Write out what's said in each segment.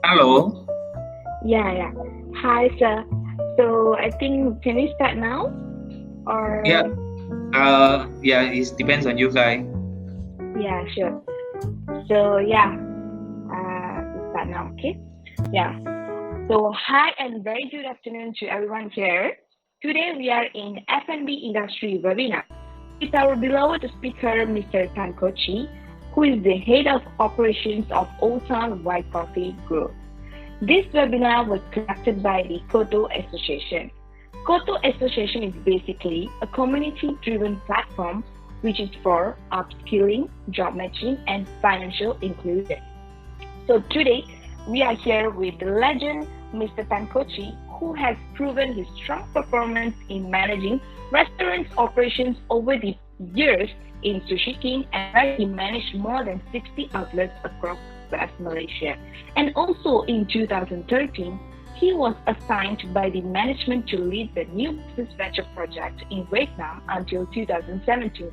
Hello. Yeah. Hi, sir. So I think can we start now? Yeah. Or Yeah. It depends on you guys. yeah, sure. So yeah, we start now. Okay. Yeah. So hi and very good afternoon to everyone here. Today we are in F&B industry webinar with our beloved speaker, Mr. Tankochi, who is the head of operations of Old Town White Coffee Group. This webinar was conducted by the Koto Association. Koto Association is basically a community-driven platform which is for upskilling, job matching, and financial inclusion. So today we are here with the legend Mr. Tankochi, who has proven his strong performance in managing restaurants operations over the years in Sushi King, and where he managed more than 60 outlets across West Malaysia. And also in 2013, he was assigned by the management to lead the new business venture project in Vietnam until 2017.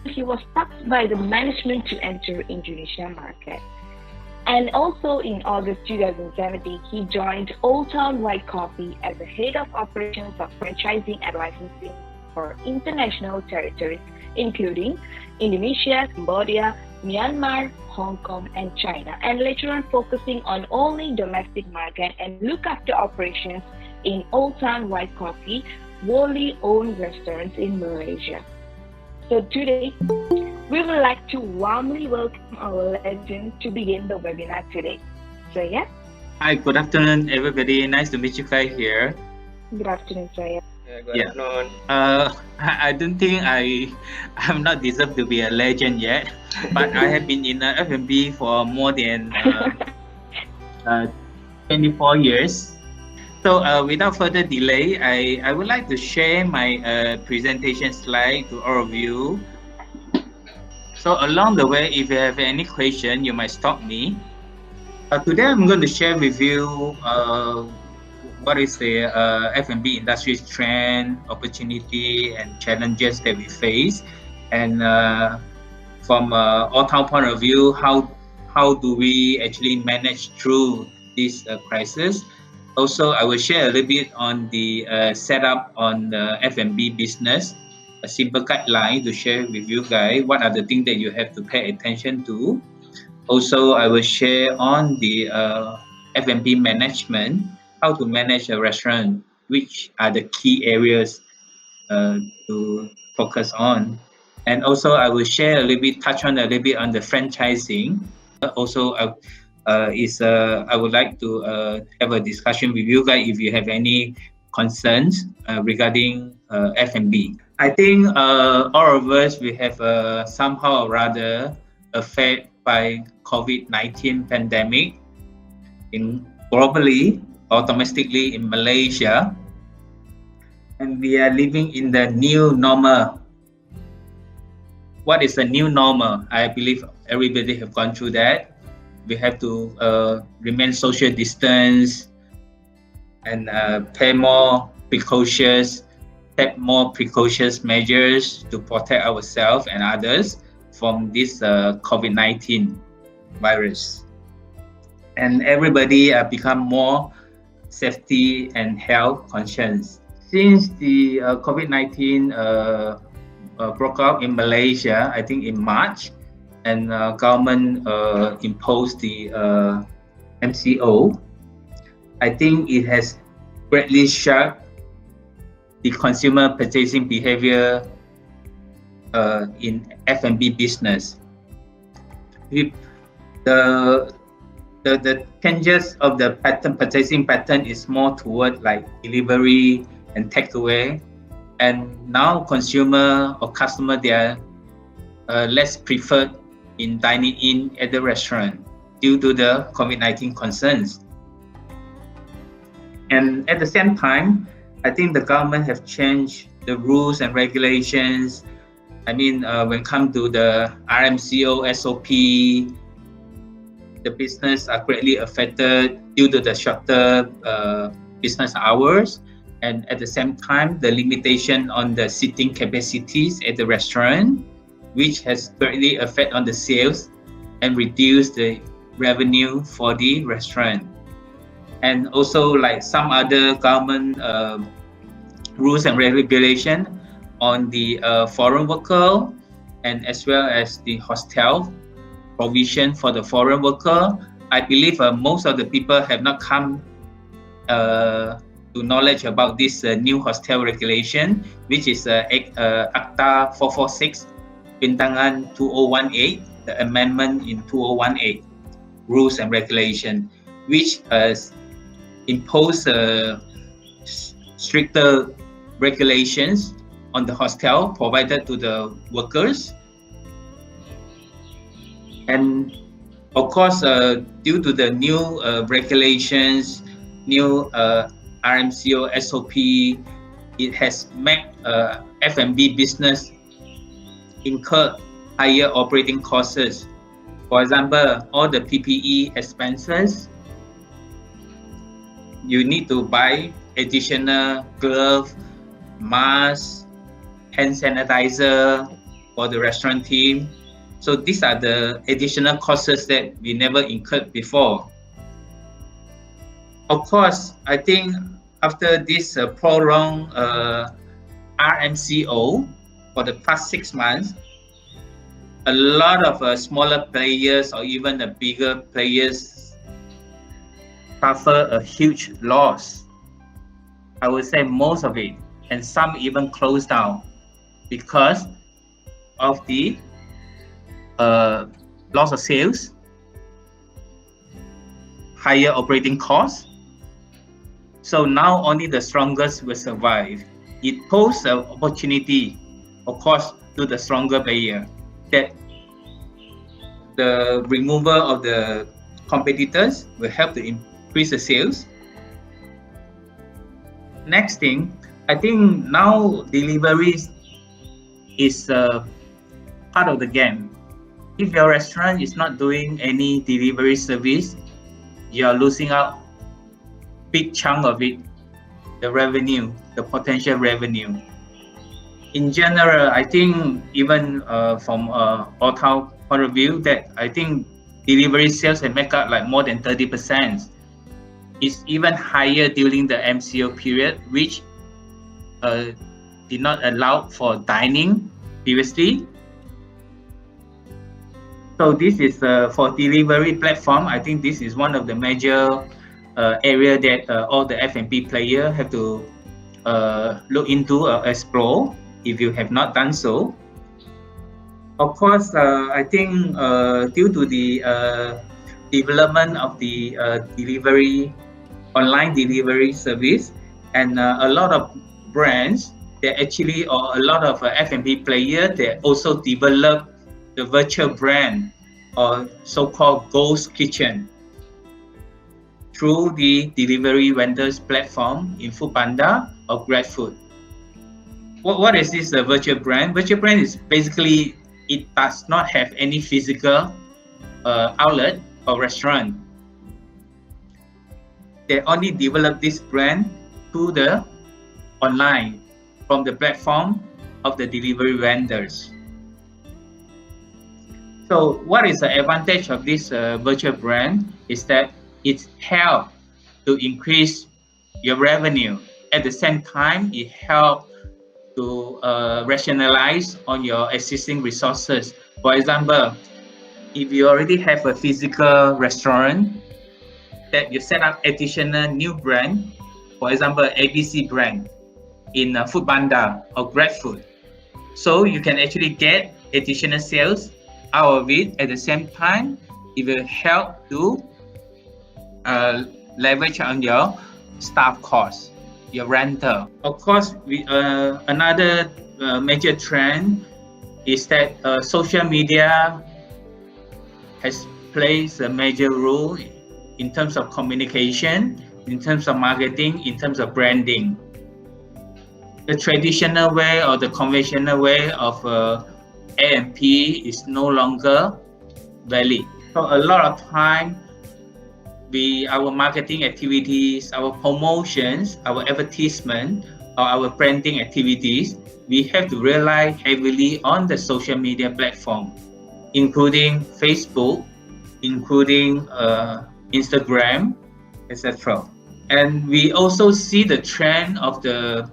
He was tasked by the management to enter Indonesia market. And also in August 2017, he joined Old Town White Coffee as the head of operations of franchising and licensing for international territories, including Indonesia, Cambodia, Myanmar, Hong Kong, and China, and later on focusing on only domestic market and look after operations in Old Town White Coffee, wholly owned restaurants in Malaysia. So today, we would like to warmly welcome our legend to begin the webinar today. So yeah, Hi. Good afternoon, everybody. Nice to meet you guys here. good afternoon, Saya. Good Yeah. afternoon. I don't think I'm not deserved to be a legend yet, but I have been in F&B for more than 24 years. So without further delay, I would like to share my presentation slide to all of you. So along the way, if you have any question, you might stop me. Today, I'm going to share with you what is the F&B industry's trend, opportunity, and challenges that we face, and from all town point of view, how do we actually manage through this crisis? Also, I will share a little bit on the setup on the F&B business, a simple guideline to share with you guys. What are the things that you have to pay attention to? Also, I will share on the F&B management, how to manage a restaurant, which are the key areas to focus on. And also, I will share a little bit, touch on a little bit on the franchising. Also, I would like to have a discussion with you guys if you have any concerns regarding F&B. I think all of us we have somehow or rather affected by COVID-19 pandemic in globally or domestically in Malaysia, and we are living in the new normal. What is the new normal? I believe everybody have gone through that. We have to remain social distance and pay more precautions, take more precautions measures to protect ourselves and others from this COVID-19 virus. And everybody become more safety and health conscious. Since the COVID-19 broke out in Malaysia, I think in March, and government imposed the MCO, I think it has greatly shaped the consumer purchasing behavior in F&B business. If the changes of the purchasing pattern is more toward like delivery and takeaway, and now consumer or customer they are less preferred in dining in at the restaurant due to the COVID-19 concerns. And at the same time, I think the government have changed the rules and regulations. I mean, when it comes to the RMCO SOP, the business are greatly affected due to the shorter business hours, and at the same time, the limitation on the seating capacities at the restaurant, which has greatly affected on the sales and reduced the revenue for the restaurant. and also like some other government rules and regulation on the foreign worker, and as well as the hostel provision for the foreign worker. I believe most of the people have not come to knowledge about this new hostel regulation, which is Acta 446 Bintangan 2018, the amendment in 2018 rules and regulation, which impose stricter regulations on the hostel provided to the workers. And of course, due to the new regulations, new RMCO SOP, it has made F&B business incur higher operating costs. For example, all the PPE expenses, you need to buy additional glove, mask, hand sanitizer for the restaurant team. So these are the additional costs that we never incurred before. Of course, I think after this prolonged RMCO for the past 6 months, a lot of smaller players or even the bigger players suffer a huge loss. I would say most of it, and some even closed down because of the loss of sales, higher operating costs. So now only the strongest will survive. It poses an opportunity, of course, to the stronger player, that the removal of the competitors will help to increase the sales. Next thing, I think now delivery is part of the game. If your restaurant is not doing any delivery service, you are losing out big chunk of it, the revenue, the potential revenue. In general, I think even from hotel point of view, that I think delivery sales have make up like more than 30%. It's even higher during the MCO period, which did not allow for dining previously. So this is for delivery platform. I think this is one of the major area that all the F&B player have to look into or explore if you have not done so. Of course, I think due to the development of the online delivery service, and a lot of brands, they actually, or a lot of F&B player, they also develop the virtual brand or so-called ghost kitchen through the delivery vendors platform in Foodpanda or GrabFood. What is this virtual brand? Virtual brand is basically, it does not have any physical outlet or restaurant. They only develop this brand to the online from the platform of the delivery vendors. So what is the advantage of this virtual brand is that it helps to increase your revenue. At the same time, it helps to rationalize on your existing resources. For example, if you already have a physical restaurant, that you set up additional new brand, for example, ABC brand in Foodpanda or GrabFood. So you can actually get additional sales out of it. At the same time, it will help to leverage on your staff costs, your rental. Of course, another major trend is that social media has plays a major role in terms of communication, in terms of marketing, in terms of branding. The traditional way or the conventional way of A&P is no longer valid. So a lot of time, our marketing activities, our promotions, our advertisement, or our branding activities, we have to rely heavily on the social media platform, including Facebook, including Instagram, etc. And we also see the trend of the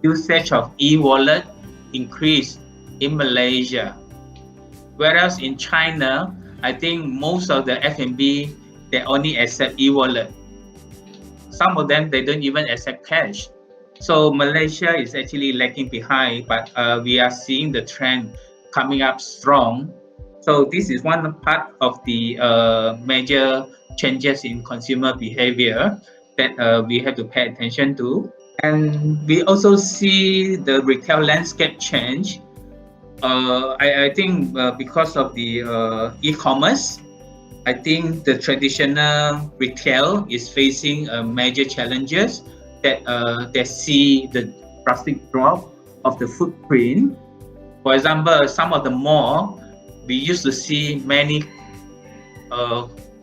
usage of e-wallet increase in Malaysia. Whereas in China, I think most of the F&B, they only accept e-wallet. Some of them, they don't even accept cash. So Malaysia is actually lagging behind, but we are seeing the trend coming up strong. So this is one part of the major changes in consumer behavior that we have to pay attention to. And we also see the retail landscape change. I think because of the e-commerce, I think the traditional retail is facing major challenges that they see the drastic drop of the footprint. For example, some of the mall, we used to see many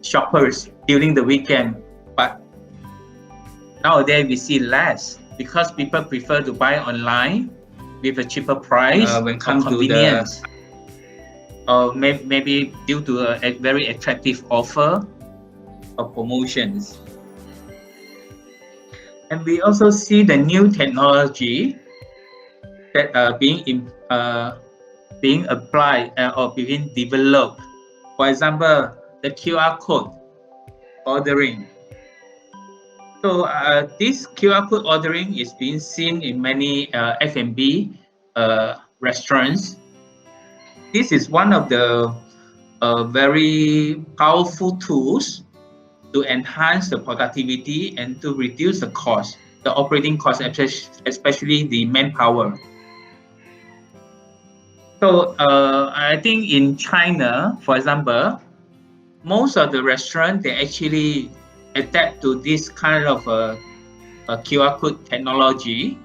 shoppers during the weekend, but nowadays we see less because people prefer to buy online with a cheaper price when it comes to convenience. Or maybe due to a very attractive offer of promotions. And we also see the new technology that are being applied or being developed. For example, the QR code ordering. So this QR code ordering is being seen in many F&B restaurants. This is one of the very powerful tools to enhance the productivity and to reduce the cost, the operating cost, especially the manpower. So I think in China, for example, most of the restaurants, they actually adapt to this kind of a QR code technology.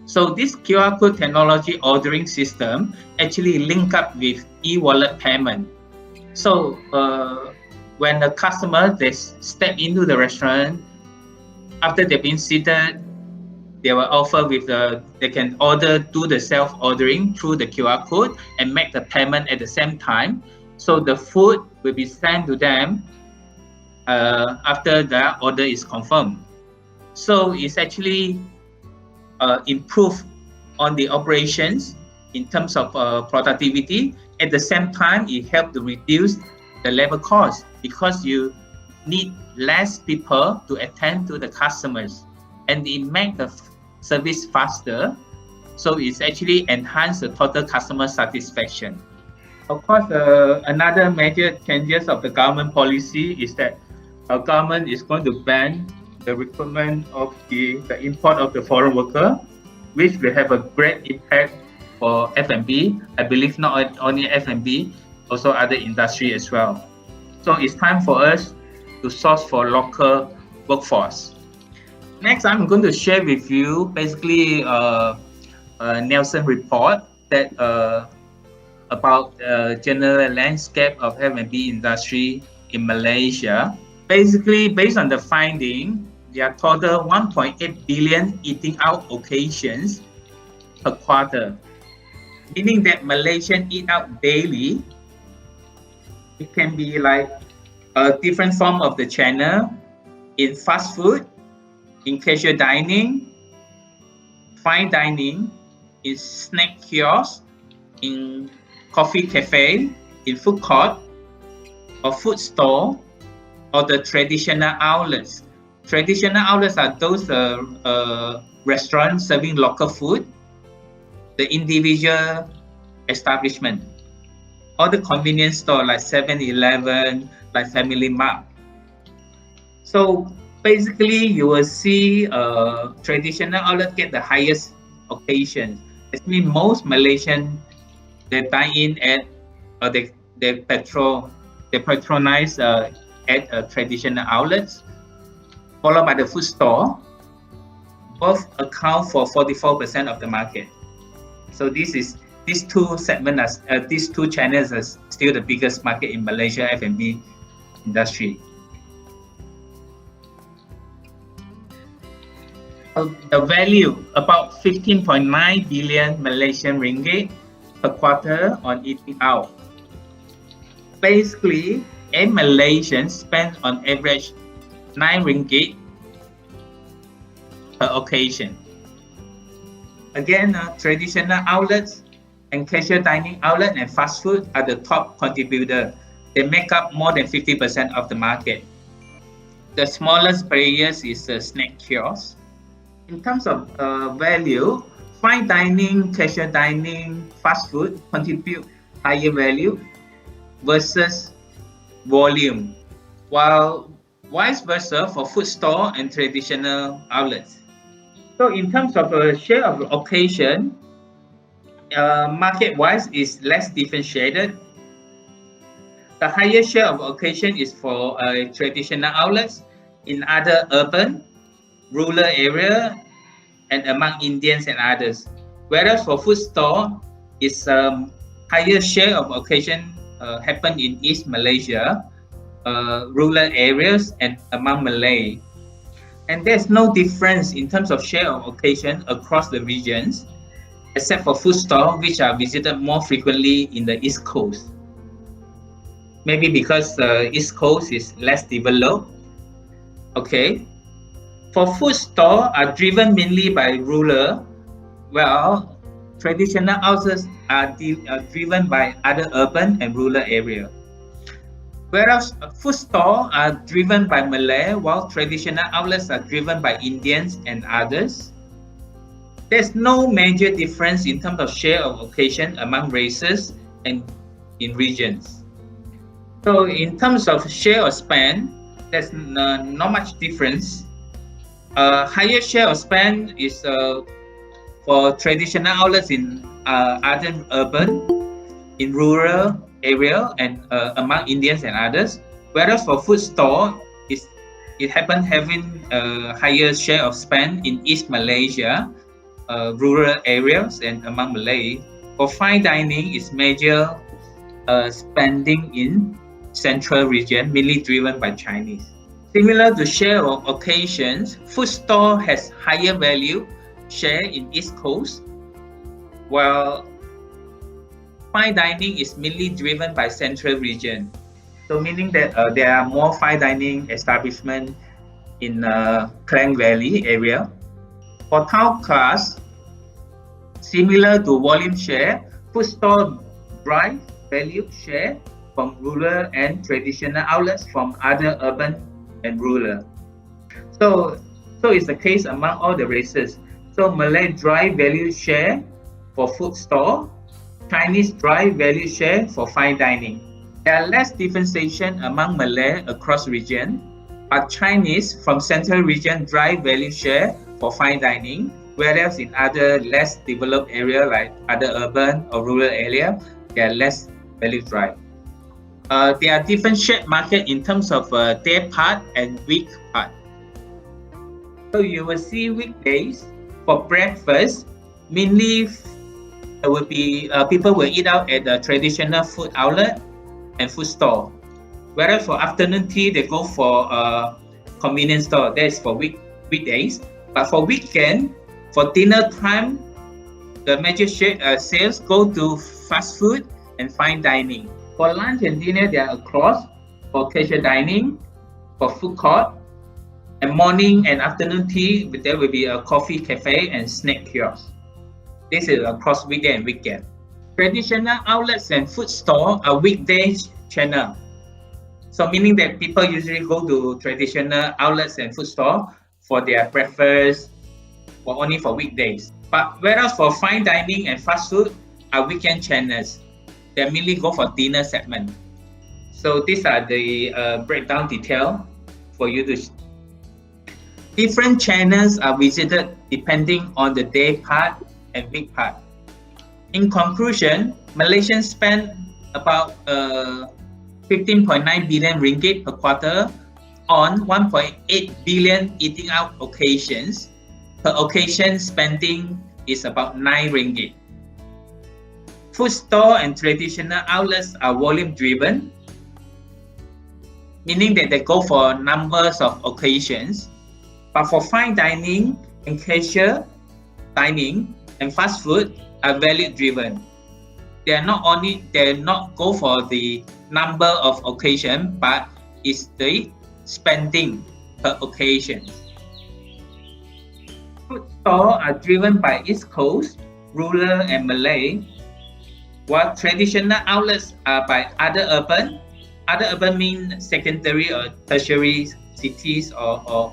So this QR code technology ordering system actually link up with e-wallet payment. So when the customer, they step into the restaurant, after they've been seated, they will offer with they can do the self-ordering through the QR code and make the payment at the same time. So the food will be sent to them after the order is confirmed. So it's actually improve on the operations in terms of productivity. At the same time, it helps to reduce the labor cost because you need less people to attend to the customers, and it makes the service faster. So it's actually enhance the total customer satisfaction. Of course, another major changes of the government policy is that our government is going to ban the recruitment of the import of the foreign worker, which will have a great impact for F&B. I believe not only F&B, also other industry as well. So it's time for us to source for local workforce. Next, I'm going to share with you basically a Nielsen report that about the general landscape of F&B industry in Malaysia. Basically, based on the finding, there are total 1.8 billion eating out occasions per quarter, meaning that Malaysians eat out daily. It can be like a different form of the channel in fast food, in casual dining, fine dining, in snack kiosks, in coffee cafe, in food court, or food store, or the traditional outlets. Traditional outlets are those restaurants serving local food, the individual establishment, or the convenience store like 7-Eleven, like Family Mart. So basically, you will see traditional outlets get the highest occasions. Actually, most Malaysians, they dine in at, or they patronize at traditional outlets, followed by the food store. Both account for 44% of the market. So these two segments, these two channels are still the biggest market in Malaysia F&B industry. The value about 15.9 billion Malaysian ringgit per quarter on eating out. Basically, a Malaysian spend on average 9 ringgit per occasion. Again, traditional outlets and casual dining outlet and fast food are the top contributor. They make up more than 50% of the market. The smallest players is the snack kiosk. In terms of value, fine dining, casual dining, fast food contribute higher value versus volume, while vice versa for food store and traditional outlets. So in terms of share of occasion, market-wise is less differentiated. The highest share of occasion is for traditional outlets in other urban, rural area, and among Indians and others. Whereas for food store, is higher share of occasion happen in East Malaysia, rural areas, and among Malay. And there's no difference in terms of share of occasion across the regions, except for food store, which are visited more frequently in the East Coast. Maybe because the East Coast is less developed. Okay. For food store are driven mainly by rural, while traditional outlets are driven by other urban and rural area. Whereas food store are driven by Malay, while traditional outlets are driven by Indians and others. There's no major difference in terms of share of occasion among races and in regions. So in terms of share of spend, there's not much difference. Higher share of spend is for traditional outlets in other urban, in rural area, and among Indians and others. Whereas for food store, it happens having a higher share of spend in East Malaysia, rural areas, and among Malay. For fine dining, is major spending in Central region, mainly driven by Chinese. Similar to share of occasions, food store has higher value share in East Coast, while fine dining is mainly driven by Central region. So meaning that there are more fine dining establishments in Klang Valley area. For town class, similar to volume share, food store drive value share from rural and traditional outlets from other urban and rural. So it's the case among all the races. So Malay drive value share for food store, Chinese drive value share for fine dining. There are less differentiation among Malay across region, but Chinese from Central region drive value share for fine dining, whereas in other less developed area like other urban or rural area, there are less value drive. There are different shared market in terms of day part and week part. So you will see weekdays for breakfast, mainly there will be people will eat out at the traditional food outlet and food store. Whereas for afternoon tea, they go for convenience store. That is for weekdays. But for weekend, for dinner time, the major sales go to fast food and fine dining. For lunch and dinner, they are across for casual dining, for food court, and morning and afternoon tea, there will be a coffee cafe and snack kiosk. This is across weekday and weekend. Traditional outlets and food store are weekday channel. So meaning that people usually go to traditional outlets and food store for their breakfast or only for weekdays. But whereas for fine dining and fast food are weekend channels. They mainly go for dinner segment. So these are the breakdown detail for you to. Different channels are visited depending on the day part and week part. In conclusion, Malaysians spend about 15.9 billion ringgit per quarter on 1.8 billion eating out occasions. Per occasion spending is about 9 ringgit. Food store and traditional outlets are volume driven, meaning that they go for numbers of occasions. But for fine dining and casual dining and fast food are value driven. They are not go for the number of occasion, but it's the spending per occasion. Stores are driven by East Coast, rural and Malay, while traditional outlets are by other urban. Other urban mean secondary or tertiary cities or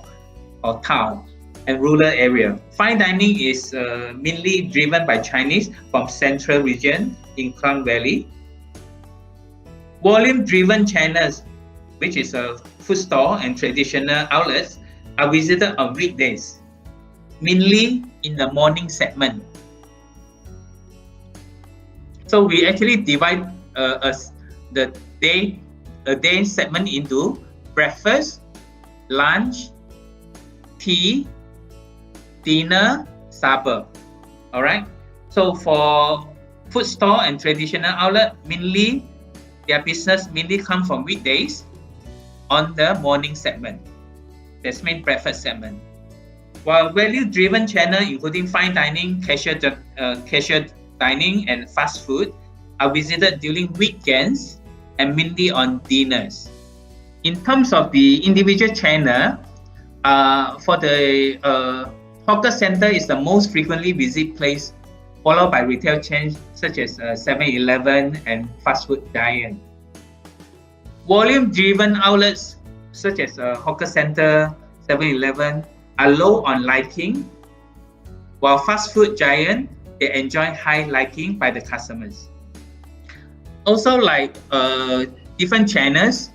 town and rural area. Fine dining is mainly driven by Chinese from central region in Klang Valley. Volume-driven channels, which is a food store and traditional outlets, are visited on weekdays, mainly in the morning segment. So we actually divide the day segment into breakfast, lunch, tea, dinner, supper. All right. So for food store and traditional outlet, mainly their business mainly come from weekdays on the morning segment. That's main breakfast segment. While value-driven channel, including fine dining, casual dining, and fast food, are visited during weekends and mainly on dinners. In terms of the individual channel, for the hawker center is the most frequently visited place, followed by retail chains such as 7-Eleven and fast food giant. Volume-driven outlets such as hawker center, 7-Eleven are low on liking, while fast food giant, they enjoy high liking by the customers. Also, like different channels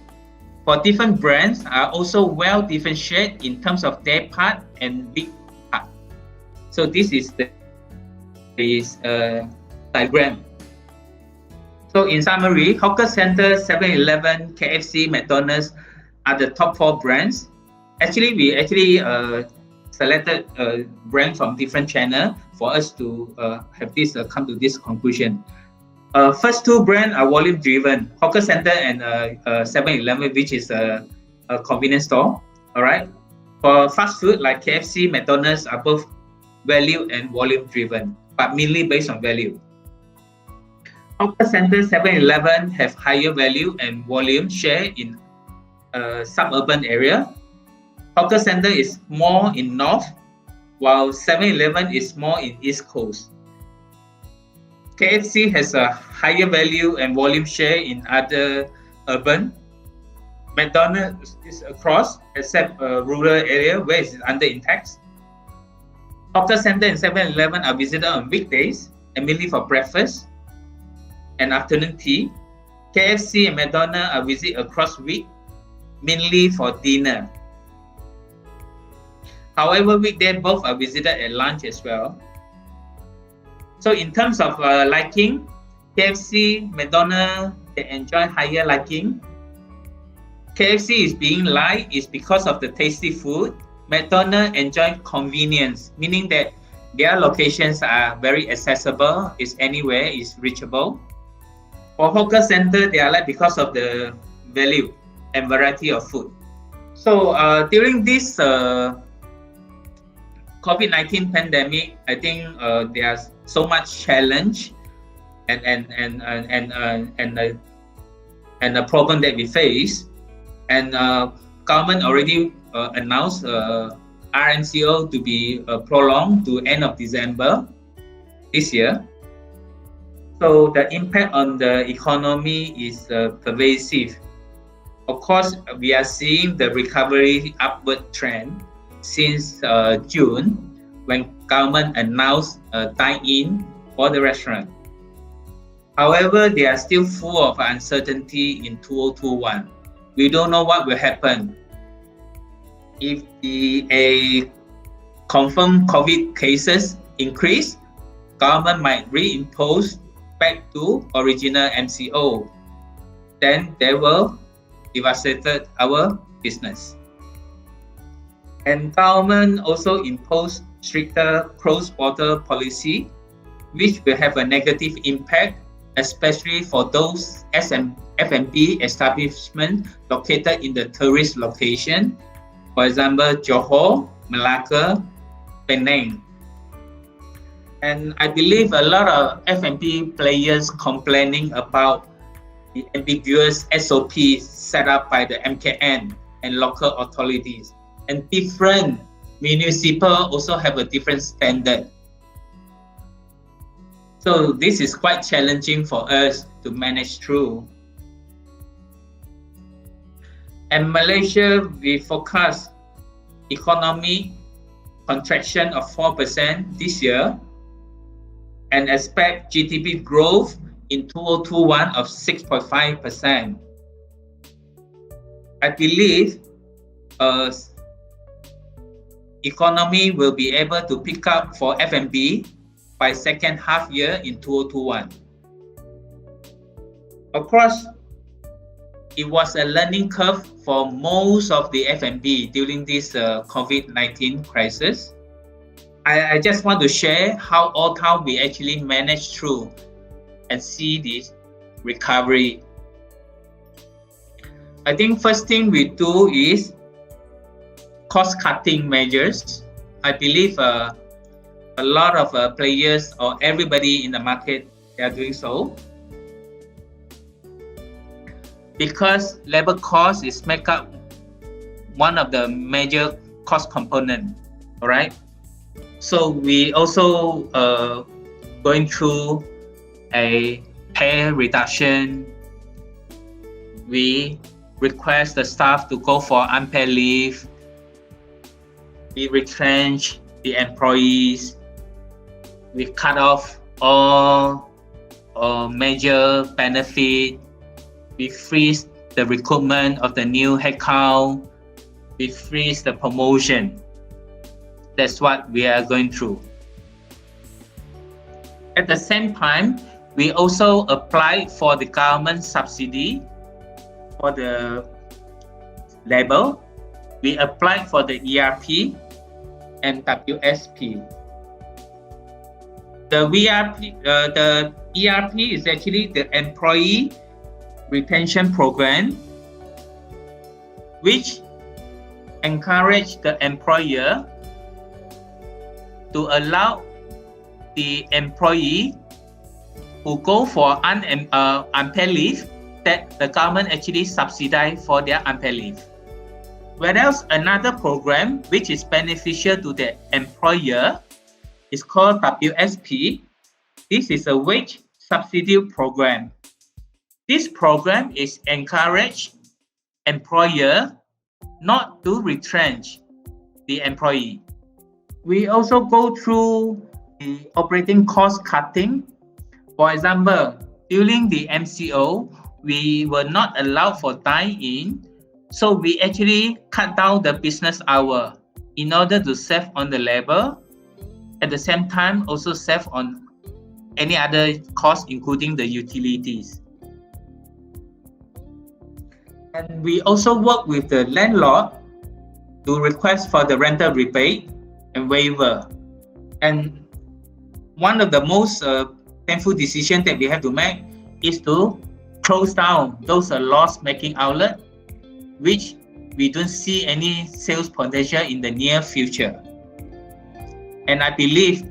for different brands are also well differentiated in terms of day part and big part. So this is the diagram. So in summary, hawker center, 7-Eleven, KFC, McDonald's are the top 4 brands. Actually, we selected a brand from different channel for us to have this come to this conclusion. First 2 brands are volume driven, hawker center and 7-Eleven, which is a convenience store. All right. For fast food like KFC, McDonald's are both value and volume driven, but mainly based on value. Hawker center, 7-Eleven have higher value and volume share in suburban area. Hawker center is more in north, while 7-Eleven is more in east coast. KFC has a higher value and volume share in other urban. McDonald's is across, except rural area where it's under index. Hawker center and 7-Eleven are visited on weekdays and mainly for breakfast and afternoon tea. KFC and McDonald's are visited across week, mainly for dinner. However, weekday both are visited at lunch as well. So in terms of liking, KFC, McDonald's, they enjoy higher liking. KFC is being liked is because of the tasty food. McDonald's enjoy convenience, meaning that their locations are very accessible, is anywhere, is reachable. For hawker center, they are liked because of the value and variety of food. So during this COVID-19 pandemic, I think there's so much challenge and the problem that we face, and government already announced RNCO to be prolonged to end of December this year. So the impact on the economy is pervasive. Of course, we are seeing the recovery upward trend since June, when government announced dine-in for the restaurant. However, they are still full of uncertainty in 2021. We don't know what will happen. If the confirmed COVID cases increase, government might reimpose back to original MCO. Then they will devastate our business. And government also imposed stricter cross-border policy, which will have a negative impact, especially for those F&B establishments located in the tourist location, for example, Johor, Malacca, Penang. And I believe a lot of F&B players complaining about the ambiguous SOP set up by the MKN and local authorities, and different municipal also have a different standard. So this is quite challenging for us to manage through. And Malaysia, we forecast economic contraction of 4% this year and expect GDP growth in 2021 of 6.5%. I believe economy will be able to pick up for F&B by second half year in 2021. Of course, it was a learning curve for most of the F&B during this COVID-19 crisis. I just want to share how all time we actually managed through and see this recovery. I think first thing we do is cost-cutting measures. I believe a lot of players or everybody in the market, they are doing so. Because labor cost is make up one of the major cost component, all right? So we also going through a pay reduction. We request the staff to go for unpaid leave. We retrench the employees. We cut off all major benefit. We freeze the recruitment of the new headcount. We freeze the promotion. That's what we are going through. At the same time, we also apply for the government subsidy for the labor. We applied for the ERP and WSP. The ERP is actually the employee retention program, which encourage the employer to allow the employee who go for unpaid leave that the government actually subsidize for their unpaid leave. Whereas another program which is beneficial to the employer is called WSP. This is a wage subsidy program. This program is encourage employer not to retrench the employee. We also go through the operating cost cutting. For example, during the MCO, we were not allowed for dine-in, so we actually cut down the business hour in order to save on the labor. At the same time, also save on any other costs, including the utilities. And we also work with the landlord to request for the rental rebate and waiver. And one of the most painful decisions that we have to make is to close down those loss-making outlets, which we don't see any sales potential in the near future. And I believe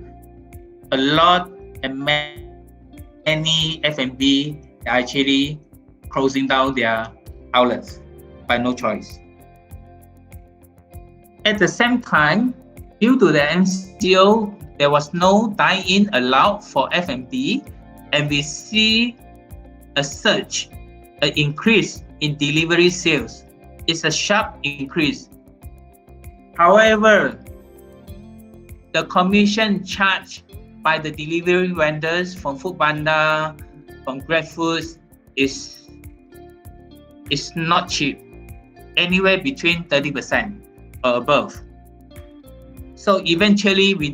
a lot and many F&B are actually closing down their outlets by no choice. At the same time, due to the MCO, there was no dine-in allowed for F&B, and we see a surge, an increase in delivery sales. It's a sharp increase. However, the commission charged by the delivery vendors from Foodpanda, from GrabFood is not cheap, anywhere between 30% or above. So eventually, we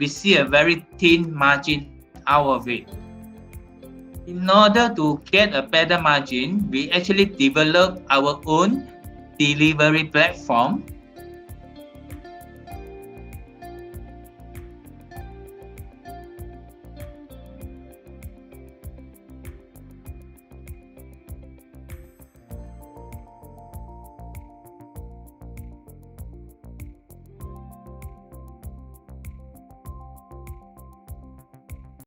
see a very thin margin out of it. In order to get a better margin, we actually develop our own delivery platform